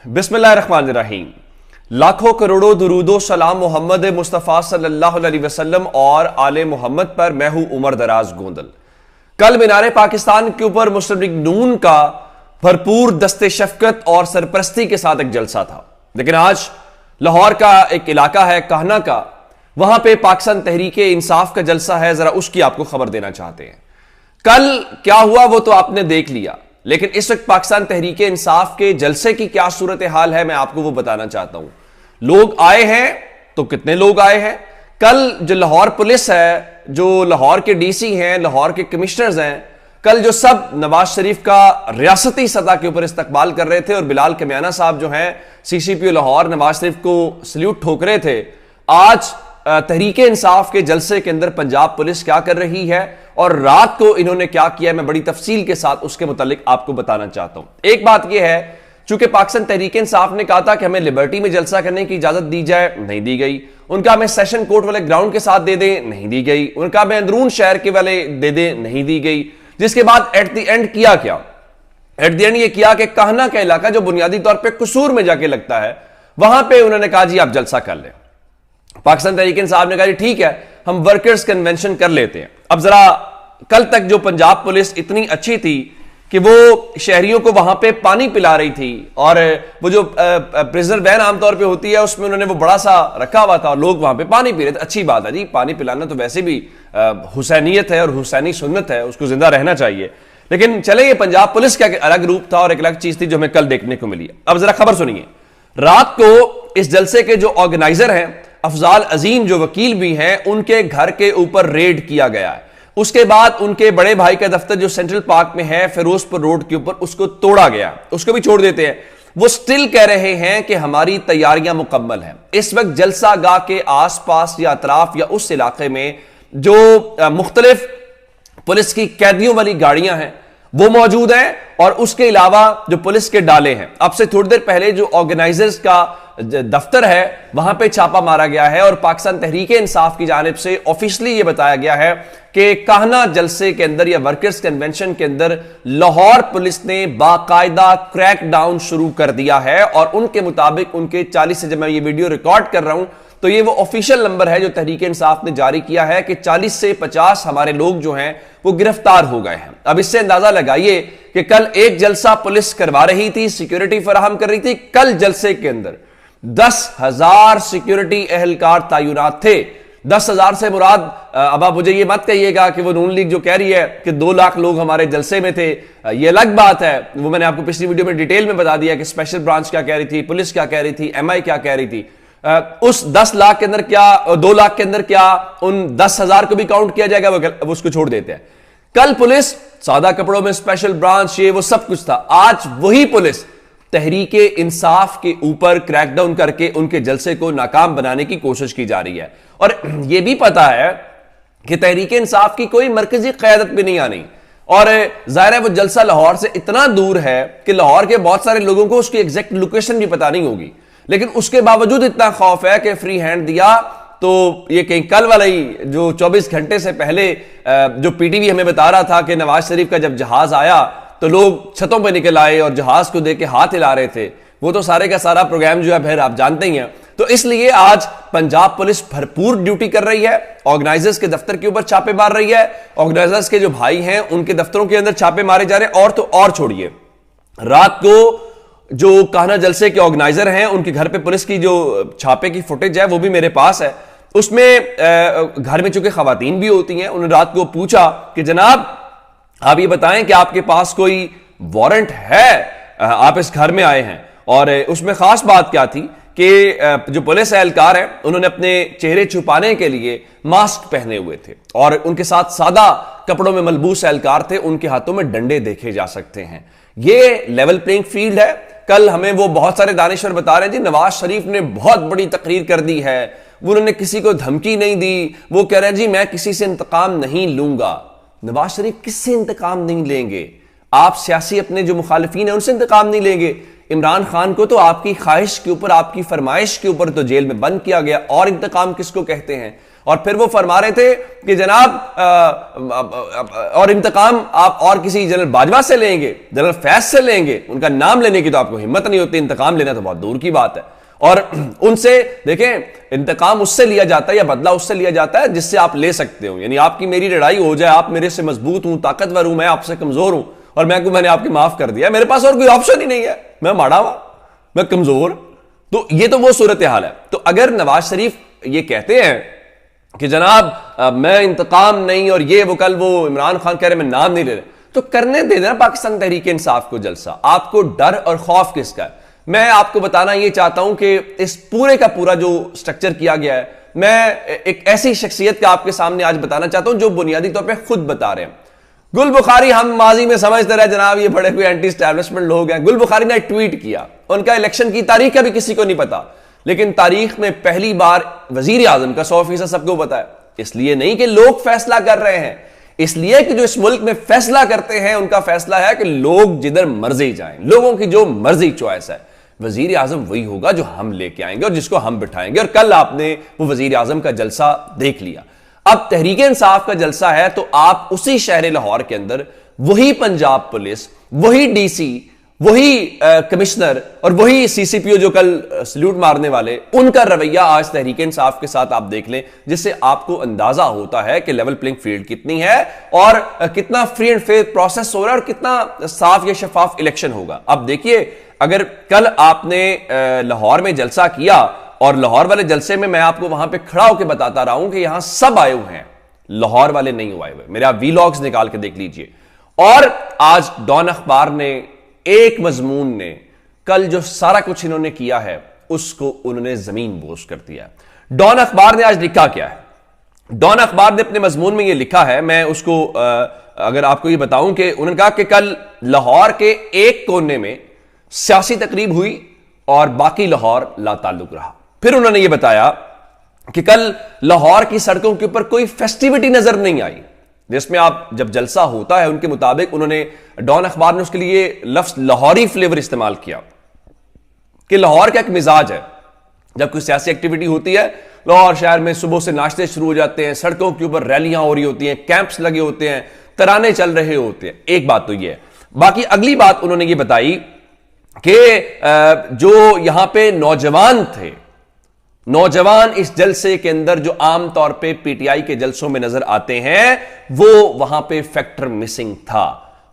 बिस्मिल्लाहिर्रहमानिर्रहीम। लाखों करोड़ों दुरूदो सलाम मोहम्मद मुस्तफ़ा सल्लल्लाहु अलैहि वसल्लम और आले मोहम्मद पर। मैं हूं उमर दराज गोंदल। कल मीनारे पाकिस्तान के ऊपर मुस्लिम लीग नून का भरपूर दस्ते शफकत और सरपरस्ती के साथ एक जलसा था, लेकिन आज लाहौर का एक इलाका है काहना का, वहां पे पाकिस्तान तहरीक इंसाफ का जलसा है। जरा उसकी आपको खबर देना चाहते हैं। कल क्या हुआ वो तो आपने देख लिया, लेकिन इस वक्त पाकिस्तान तहरीक इंसाफ के जलसे की क्या सूरत हाल है मैं आपको वो बताना चाहता हूं। लोग आए हैं तो कितने लोग आए हैं। कल जो लाहौर पुलिस है, जो लाहौर के डीसी हैं, लाहौर के कमिश्नर्स हैं, कल जो सब नवाज शरीफ का रियासती सतह के ऊपर इस्तकबाल कर रहे थे और बिलाल कमियाना साहब जो हैं सीसीपीओ लाहौर नवाज शरीफ को सल्यूट ठोक रहे थे, आज तहरीक इंसाफ के जलसे के अंदर पंजाब पुलिस क्या कर रही है और रात को इन्होंने क्या किया है, मैं बड़ी तफसील के साथ उसके मुतालिक आपको बताना चाहता हूं। एक बात यह है, चूंकि पाकिस्तान तहरीक इंसाफ ने कहा था कि हमें लिबर्टी में जलसा करने की इजाजत दी जाए, नहीं दी गई। उनका हमें सेशन कोर्ट वाले ग्राउंड के साथ दे दें, नहीं दी गई। उनका हमें अंदरून शहर के वाले दे दें, नहीं दी गई। जिसके बाद एट द एंड किया क्या? एट द एंड ये किया कि काहना का इलाका जो बुनियादी तौर पर कसूर में जाके लगता है, वहां पर उन्होंने कहा जी आप जलसा कर लें। पाकिस्तान तहरीक इंसाफ ने कहा ठीक है, हम वर्कर्स कन्वेंशन कर लेते हैं। अब जरा कल तक जो पंजाब पुलिस इतनी अच्छी थी कि वो शहरियों को वहां पे पानी पिला रही थी, और वो जो प्रिजनर वैन आमतौर पे होती है उसमें उन्होंने वो बड़ा सा रखा हुआ था और लोग वहां पे पानी पी रहे थे। अच्छी बात है जी, पानी पिलाना तो वैसे भी हुसैनियत है और हुसैनी सुन्नत है, उसको जिंदा रहना चाहिए। लेकिन चले, ये पंजाब पुलिस का एक अलग रूप था और एक अलग चीज थी जो हमें कल देखने को मिली। अब जरा खबर सुनिए। रात को इस जलसे के जो ऑर्गेनाइजर हैं अफजाल अजीम, जो वकील भी हैं, उनके घर के ऊपर रेड किया गया है। उसके बाद उनके बड़े भाई का दफ्तर जो सेंट्रल पार्क में है फिरोजपुर रोड के ऊपर, उसको तोड़ा गया। उसको भी छोड़ देते हैं। वो स्टिल कह रहे हैं कि हमारी तैयारियां मुकम्मल हैं। इस वक्त जलसा गाह के आसपास या अतराफ या उस इलाके में जो मुख्तलिफ पुलिस की कैदियों वाली गाड़ियां हैं वो मौजूद हैं, और उसके अलावा जो पुलिस के डाले हैं। अब से थोड़ी देर पहले जो ऑर्गेनाइजर्स का दफ्तर है वहां पे छापा मारा गया है और पाकिस्तान तहरीक इंसाफ की जानिब से ऑफिशियली यह बताया गया है कि काहना जलसे के अंदर या वर्कर्स कन्वेंशन के अंदर लाहौर पुलिस ने बाकायदा क्रैकडाउन शुरू कर दिया है। और उनके मुताबिक उनके 40 से, जब मैं ये वीडियो रिकॉर्ड कर रहा हूं तो ये वो ऑफिशियल नंबर है जो तहरीक इंसाफ ने जारी किया है कि 40 से 50 हमारे लोग जो हैं वो गिरफ्तार हो गए हैं। अब इससे अंदाजा लगाइए कि कल एक जलसा पुलिस करवा रही थी, सिक्योरिटी फराहम कर रही थी। कल जलसे के अंदर 10,000 सिक्योरिटी एहलकार तैनात थे। 10,000 से मुराद, अब आप मुझे ये मत कहिएगा कि वो नून लीग जो कह रही है कि 2 लाख लोग हमारे जलसे में थे, ये अलग बात है। वो मैंने आपको पिछली वीडियो में डिटेल में बता दिया कि स्पेशल ब्रांच क्या कह रही थी, पुलिस क्या कह रही थी, MI क्या कह रही थी। उस 10 लाख के अंदर क्या, 2 लाख के अंदर क्या उन 10,000 को भी काउंट किया जाएगा? वो उसको छोड़ देते हैं। कल पुलिस सादा कपड़ों में, स्पेशल ब्रांच, ये वो सब कुछ था। आज वही पुलिस तहरीक इंसाफ के ऊपर क्रैकडाउन करके उनके जलसे को नाकाम बनाने की कोशिश की जा रही है। और यह भी पता है कि तहरीक इंसाफ की कोई मरकजी क़यादत भी नहीं आनी, और जाहिर है वो जलसा लाहौर से इतना दूर है कि लाहौर के बहुत सारे लोगों को उसकी एग्जैक्ट लोकेशन भी पता नहीं होगी। लेकिन उसके बावजूद इतना खौफ है कि फ्री हैंड दिया तो ये कहीं कल वाला ही जो 24 घंटे से पहले जो PTV हमें बता रहा था कि नवाज शरीफ का जब जहाज आया तो लोग छतों पे निकल आए और जहाज को देख के हाथ हिला रहे थे, वो तो सारे का सारा प्रोग्राम जो है फिर आप जानते ही हैं। तो इसलिए आज पंजाब पुलिस भरपूर ड्यूटी कर रही है, ऑर्गेनाइजर्स के दफ्तर के ऊपर छापे मार रही है, ऑर्गेनाइजर्स के जो भाई हैं उनके दफ्तरों के अंदर छापे मारे जा रहे हैं। और तो और छोड़िए, रात को जो काहना जलसे के ऑर्गेनाइजर हैं उनके घर पे पुलिस की जो छापे की फुटेज है वो भी मेरे पास है। उसमें घर में चूंकि खवातीन भी होती हैं, उन्होंने रात को पूछा कि जनाब आप ये बताएं कि आपके पास कोई वारंट है, आप इस घर में आए हैं। और उसमें खास बात क्या थी कि जो पुलिस एहलकार हैं उन्होंने अपने चेहरे छुपाने के लिए मास्क पहने हुए थे और उनके साथ सादा कपड़ों में मलबूस एहलकार थे, उनके हाथों में डंडे देखे जा सकते हैं। ये लेवल प्लेइंग फील्ड है। कल हमें वो बहुत सारे दानिश्वर बता रहे हैं जी नवाज शरीफ ने बहुत बड़ी तकरीर कर दी है, उन्होंने किसी को धमकी नहीं दी, वो कह रहे हैं जी मैं किसी से इंतकाम नहीं लूंगा। नवाज शरीफ किससे इंतकाम नहीं लेंगे? आप सियासी अपने जो मुखालिफिन है उनसे इंतकाम नहीं लेंगे। इमरान खान को तो आपकी ख्वाहिश के ऊपर, आपकी फरमाइश के ऊपर तो जेल में बंद किया गया, और इंतकाम किसको कहते हैं? और फिर वो फरमा रहे थे कि जनाब और इंतकाम आप और किसी जनरल बाजवा से लेंगे, जनरल फैज से लेंगे, उनका नाम लेने की तो आपको हिम्मत नहीं होती, इंतकाम लेना तो बहुत दूर की बात है। और उनसे देखें, इंतकाम उससे लिया जाता है या बदला उससे लिया जाता है जिससे आप ले सकते हो। यानी आपकी मेरी लड़ाई हो जाए, आप मेरे से मजबूत हूं, ताकतवर हूं, मैं आपसे कमजोर हूं और मैंने आपके माफ कर दिया, मेरे पास और कोई ऑप्शन ही नहीं है, मैं माड़ा हुआ, मैं कमजोर। तो ये तो वो सूरत हाल है। तो अगर नवाज शरीफ ये कहते हैं कि जनाब मैं इंतकाम नहीं और ये वो, कल वो इमरान खान कह रहे मैं नाम नहीं ले रहे, तो करने दे देना पाकिस्तान तहरीक इंसाफ को जलसा। आपको डर और खौफ किसका है? मैं आपको बताना ये चाहता हूं कि इस पूरे का पूरा जो स्ट्रक्चर किया गया है, मैं एक ऐसी शख्सियत का आपके सामने आज बताना चाहता हूं जो बुनियादी तौर पे खुद बता रहे हैं। गुल बुखारी, हम माजी में समझते रहे जनाब ये बड़े कोई एंटी एस्टैब्लिशमेंट लोग हैं। गुल बुखारी ने ट्वीट किया, उनका इलेक्शन की तारीख का भी किसी को नहीं पता, लेकिन तारीख में पहली बार वजीर आजम का 100% सबको पता है। इसलिए नहीं कि लोग फैसला कर रहे हैं, इसलिए कि जो इस मुल्क में फैसला करते हैं उनका फैसला है कि लोग जिधर मर्जी जाएं, लोगों की जो मर्जी चॉइस है, वजीर आजम वही होगा जो हम लेके आएंगे और जिसको हम बिठाएंगे। और कल आपने वो वजीर आजम का जलसा देख लिया। अब तहरीक इंसाफ का जलसा है तो आप उसी शहर लाहौर के अंदर वही पंजाब पुलिस, वही डीसी, वही कमिश्नर और वही सीसीपीओ जो कल सल्यूट मारने वाले, उनका रवैया आज तहरीक इंसाफ के साथ आप देख लें, जिससे आपको अंदाजा होता है कि लेवल प्लेइंग फील्ड कितनी है और कितना फ्री एंड फेयर प्रोसेस हो रहा है और कितना साफ या शफाफ इलेक्शन होगा। अब देखिए, अगर कल आपने लाहौर में जलसा किया और लाहौर वाले जलसे में मैं आपको वहां पे खड़ा होकर बताता रहा हूं कि यहां सब आए हुए हैं, लाहौर वाले नहीं आए हुए, मेरे आप वीलॉग्स निकाल के देख लीजिए। और आज डॉन अखबार ने एक मजमून ने कल जो सारा कुछ इन्होंने किया है उसको उन्होंने जमीन बोझ कर दिया। डॉन अखबार ने आज लिखा क्या है? डॉन अखबार ने अपने मजमून में यह लिखा है, मैं उसको अगर आपको यह बताऊं कि उन्होंने कहा कि कल लाहौर के एक कोने में सियासी तकरीब हुई और बाकी लाहौर लाताल्लुक रहा। फिर उन्होंने यह बताया कि कल लाहौर की सड़कों के ऊपर कोई फेस्टिविटी नजर नहीं आई, जिसमें आप जब जलसा होता है उनके मुताबिक उन्होंने डॉन अखबार ने उसके लिए लफ्ज लाहौरी फ्लेवर इस्तेमाल किया कि लाहौर का एक मिजाज है, जब कोई सियासी एक्टिविटी होती है लाहौर शहर में सुबह से नाश्ते शुरू हो जाते हैं, सड़कों के ऊपर रैलियां हो रही होती हैं, कैंप्स लगे होते हैं, तराने चल रहे होते हैं। एक बात तो यह है। बाकी अगली बात उन्होंने ये बताई कि जो यहां पे नौजवान थे, नौजवान इस जलसे के अंदर जो आमतौर पे पीटीआई के जलसों में नजर आते हैं, वो वहां पे फैक्टर मिसिंग था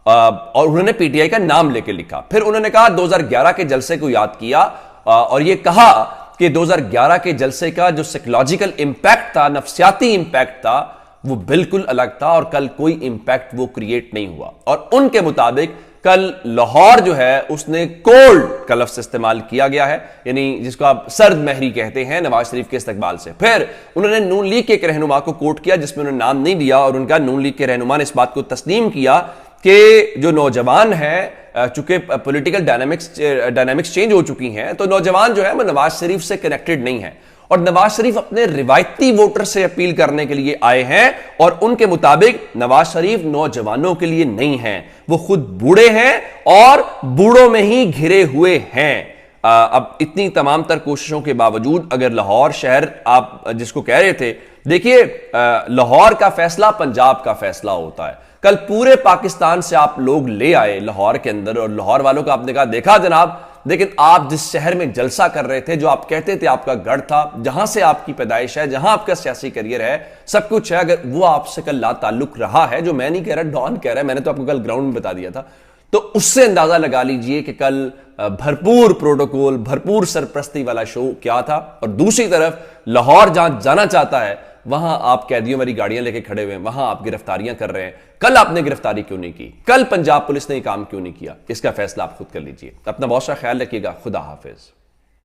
और उन्होंने पीटीआई का नाम लेके लिखा। फिर उन्होंने कहा 2011 के जलसे को याद किया और यह कहा कि 2011 के जलसे का जो साइकोलॉजिकल इंपैक्ट था, नफ्सियाती इंपैक्ट था, वो बिल्कुल अलग था और कल कोई इंपैक्ट वो क्रिएट नहीं हुआ। और उनके मुताबिक कल लाहौर जो है उसने कोल्ड का लफ्ज इस्तेमाल किया गया है, यानी जिसको आप सर्द महरी कहते हैं नवाज शरीफ के इस्तकबाल से। फिर उन्होंने नून लीग के एक रहनुमा को कोट किया जिसमें उन्होंने नाम नहीं दिया और उनका नून लीग के रहनुमा ने इस बात को तस्लीम किया कि जो नौजवान है, चूंकि पॉलिटिकल डायनामिक्स चेंज हो चुकी हैं, तो नौजवान जो है वो नवाज शरीफ से कनेक्टेड नहीं है और नवाज शरीफ अपने रिवायती वोटर से अपील करने के लिए आए हैं और उनके मुताबिक नवाज शरीफ नौजवानों के लिए नहीं हैं, वो खुद बूढ़े हैं और बूढ़ों में ही घिरे हुए हैं। अब इतनी तमाम तर कोशिशों के बावजूद अगर लाहौर शहर आप जिसको कह रहे थे, देखिए लाहौर का फैसला पंजाब का फैसला होता है। कल पूरे पाकिस्तान से आप लोग ले आए लाहौर के अंदर और लाहौर वालों का आपने कहा देखा जनाब, लेकिन आप जिस शहर में जलसा कर रहे थे, जो आप कहते थे आपका गढ़ था, जहां से आपकी पैदाइश है, जहां आपका सियासी करियर है, सब कुछ है, अगर वो आपसे कल ला ताल्लुक रहा है, जो मैं नहीं कह रहा, डॉन कह रहा है, मैंने तो आपको कल ग्राउंड में बता दिया था, तो उससे अंदाजा लगा लीजिए कि कल भरपूर प्रोटोकॉल, भरपूर सरप्रस्ती वाला शो क्या था। और दूसरी तरफ लाहौर जहां जाना चाहता है वहां आप कैदियों वाली गाड़ियां लेके खड़े हुए हैं, वहां आप गिरफ्तारियां कर रहे हैं। कल आपने गिरफ्तारी क्यों नहीं की? कल पंजाब पुलिस ने यह काम क्यों नहीं किया? इसका फैसला आप खुद कर लीजिए। अपना बहुत सा ख्याल रखिएगा। खुदा हाफिज।